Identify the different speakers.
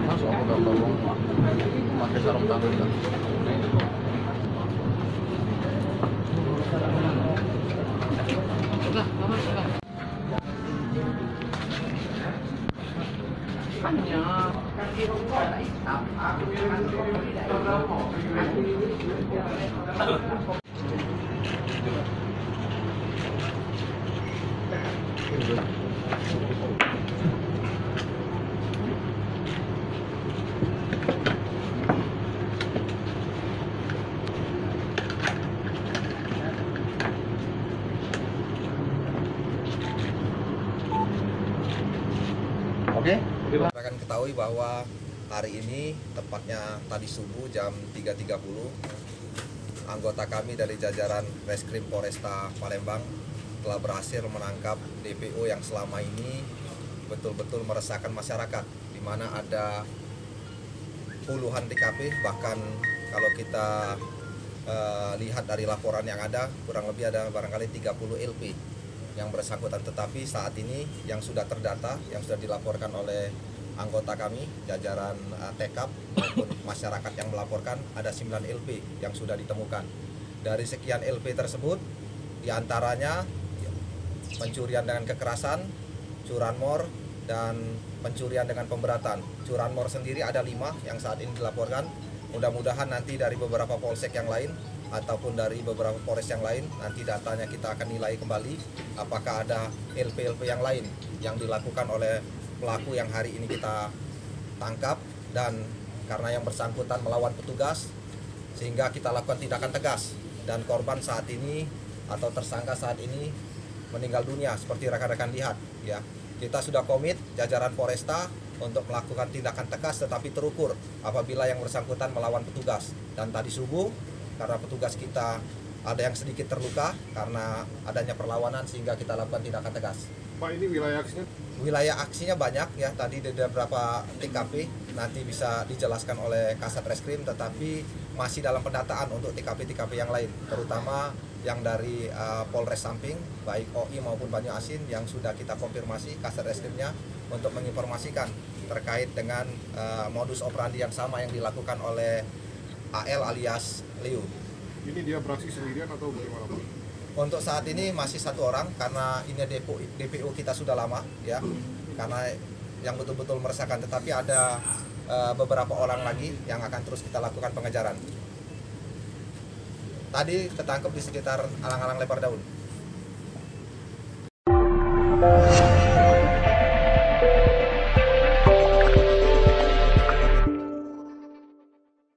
Speaker 1: Masuk aku udah tolong pakai sarung tangan kan. Oke.
Speaker 2: Kita akan ketahui bahwa hari ini, tepatnya tadi subuh jam 3.30, anggota kami dari jajaran Reskrim Polresta Palembang telah berhasil menangkap DPO yang selama ini betul-betul meresahkan masyarakat, di mana ada puluhan TKP, bahkan kalau kita lihat dari laporan yang ada, kurang lebih ada barangkali 30 LP yang bersangkutan. Tetapi saat ini yang sudah terdata, yang sudah dilaporkan oleh anggota kami, jajaran TKP maupun masyarakat yang melaporkan, ada 9 LP yang sudah ditemukan. Dari sekian LP tersebut, diantaranya pencurian dengan kekerasan, curanmor, dan pencurian dengan pemberatan. Curanmor sendiri ada 5 yang saat ini dilaporkan. Mudah-mudahan nanti dari beberapa polsek yang lain ataupun dari beberapa polres yang lain, nanti datanya kita akan nilai kembali apakah ada LP-LP yang lain yang dilakukan oleh pelaku yang hari ini kita tangkap, dan karena yang bersangkutan melawan petugas sehingga kita lakukan tindakan tegas, dan korban saat ini atau tersangka saat ini meninggal dunia seperti rekan-rekan lihat ya. Kita sudah komit jajaran Polresta untuk melakukan tindakan tegas tetapi terukur apabila yang bersangkutan melawan petugas. Dan tadi subuh karena petugas kita ada yang sedikit terluka karena adanya perlawanan sehingga kita lakukan tindakan tegas.
Speaker 1: Pak, ini wilayah aksinya?
Speaker 2: Wilayah aksinya banyak ya, tadi ada beberapa TKP, nanti bisa dijelaskan oleh Kasat Reskrim, tetapi masih dalam pendataan untuk TKP-TKP yang lain, terutama yang dari Polres Samping, baik OI maupun Banyu Asin, yang sudah kita konfirmasi Kasat Reskrimnya untuk menginformasikan terkait dengan modus operandi yang sama yang dilakukan oleh AL alias Leo.
Speaker 1: Ini dia beraksi sendirian atau bagaimana, Pak?
Speaker 2: Untuk saat ini masih 1 orang karena ini DPO kita sudah lama ya, karena yang betul-betul meresahkan, tetapi ada beberapa orang lagi yang akan terus kita lakukan pengejaran. Tadi ketangkep di sekitar alang-alang Lebar Daun.